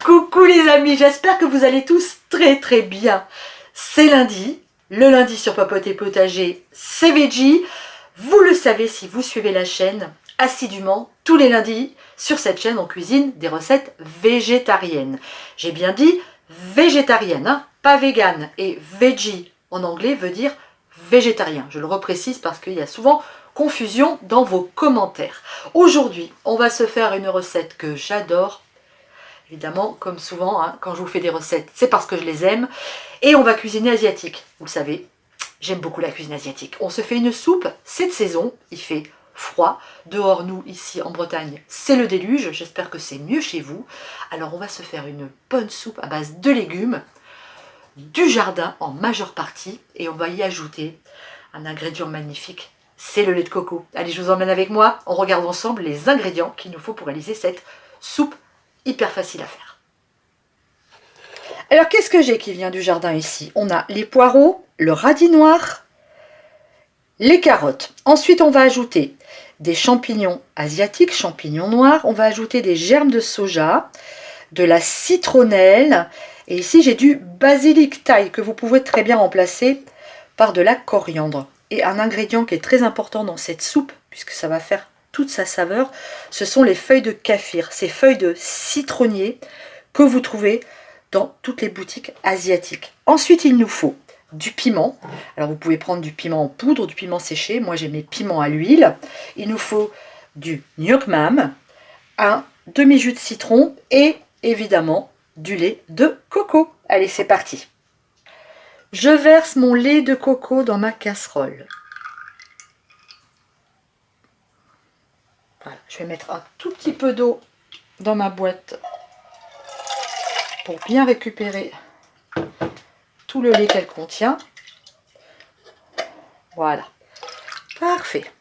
Coucou les amis, j'espère que vous allez tous très bien. C'est lundi, le lundi sur Papoter Potager, c'est Veggie. Vous le savez si vous suivez la chaîne assidûment, tous les lundis, sur cette chaîne on cuisine des recettes végétariennes. J'ai bien dit végétarienne, hein, pas vegan. Et veggie en anglais veut dire végétarien. Je le reprécise parce qu'il y a souvent confusion dans vos commentaires. Aujourd'hui, on va se faire une recette que j'adore. Évidemment, comme souvent, hein, quand je vous fais des recettes, c'est parce que je les aime. Et on va cuisiner asiatique. Vous le savez, j'aime beaucoup la cuisine asiatique. On se fait une soupe, c'est de saison, il fait froid. Dehors, nous, ici en Bretagne, c'est le déluge. J'espère que c'est mieux chez vous. Alors, on va se faire une bonne soupe à base de légumes, du jardin en majeure partie. Et on va y ajouter un ingrédient magnifique, c'est le lait de coco. Allez, je vous emmène avec moi. On regarde ensemble les ingrédients qu'il nous faut pour réaliser cette soupe hyper facile à faire. Alors, qu'est-ce que j'ai qui vient du jardin ici? On a les poireaux, le radis noir, les carottes. Ensuite, on va ajouter des champignons asiatiques, champignons noirs. On va ajouter des germes de soja, de la citronnelle. Et ici, j'ai du basilic thaï que vous pouvez très bien remplacer par de la coriandre. Et un ingrédient qui est très important dans cette soupe, puisque ça va faire toute sa saveur, ce sont les feuilles de kaffir, ces feuilles de citronnier que vous trouvez dans toutes les boutiques asiatiques. Ensuite, il nous faut du piment. Alors, vous pouvez prendre du piment en poudre, du piment séché. Moi, j'ai mes piments à l'huile. Il nous faut du nuoc mam, un demi-jus de citron et évidemment du lait de coco. Allez, c'est parti. Je verse mon lait de coco dans ma casserole. Voilà, je vais mettre un tout petit peu d'eau dans ma boîte pour bien récupérer tout le lait qu'elle contient. Voilà, parfait.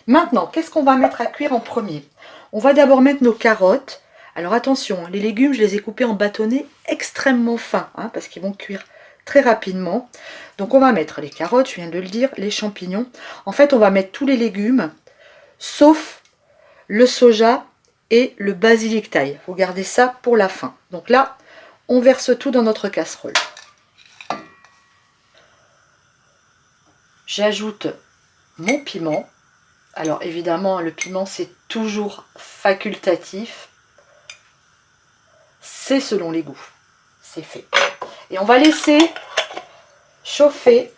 Maintenant, qu'est-ce qu'on va mettre à cuire en premier? On va d'abord mettre nos carottes. Alors attention, les légumes, je les ai coupés en bâtonnets extrêmement fins, hein, parce qu'ils vont cuire très rapidement. Donc on va mettre les carottes, je viens de le dire, les champignons. En fait, on va mettre tous les légumes, sauf le soja et le basilic thaï. Vous gardez ça pour la fin. Donc là, on verse tout dans notre casserole. J'ajoute mon piment. Alors évidemment, le piment, c'est toujours facultatif. C'est selon les goûts. C'est fait. Et on va laisser chauffer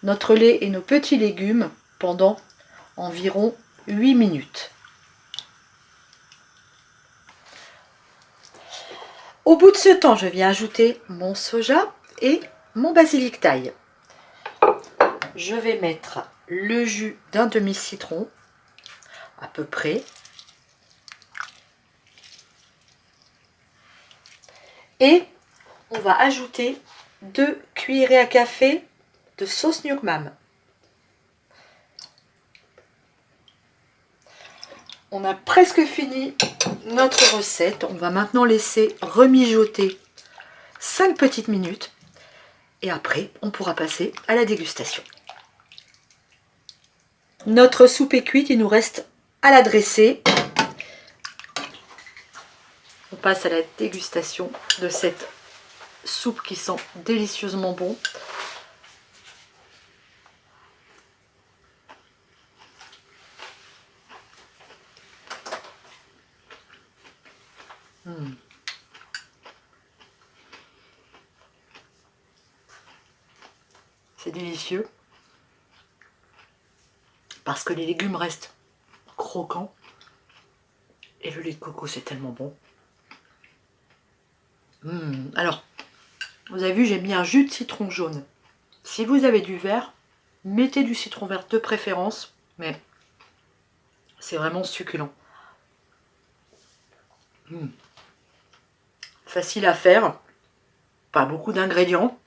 notre lait et nos petits légumes pendant environ 8 minutes. Au bout de ce temps, je viens ajouter mon soja et mon basilic thaï. Je vais mettre le jus d'un demi-citron, à peu près. Et on va ajouter 2 cuillerées à café de sauce nuoc mam. On a presque fini notre recette. On va maintenant laisser remijoter 5 petites minutes. Et après, on pourra passer à la dégustation. Notre soupe est cuite, il nous reste à la dresser. On passe à la dégustation de cette soupe qui sent délicieusement bon. C'est délicieux parce que les légumes restent croquants et le lait de coco c'est tellement bon. Alors, vous avez vu, j'ai mis un jus de citron jaune. Si vous avez du vert, mettez du citron vert de préférence, mais c'est vraiment succulent. Facile à faire, pas beaucoup d'ingrédients,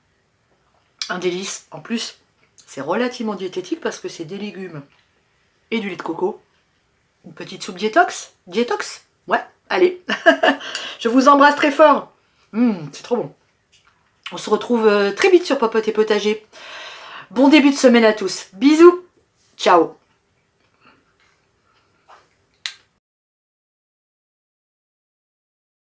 un délice. En plus, c'est relativement diététique parce que c'est des légumes et du lait de coco. Une petite soupe détox. Détox? Ouais, allez. Je vous embrasse très fort. C'est trop bon. On se retrouve très vite sur Papoter Potager. Bon début de semaine à tous. Bisous. Ciao.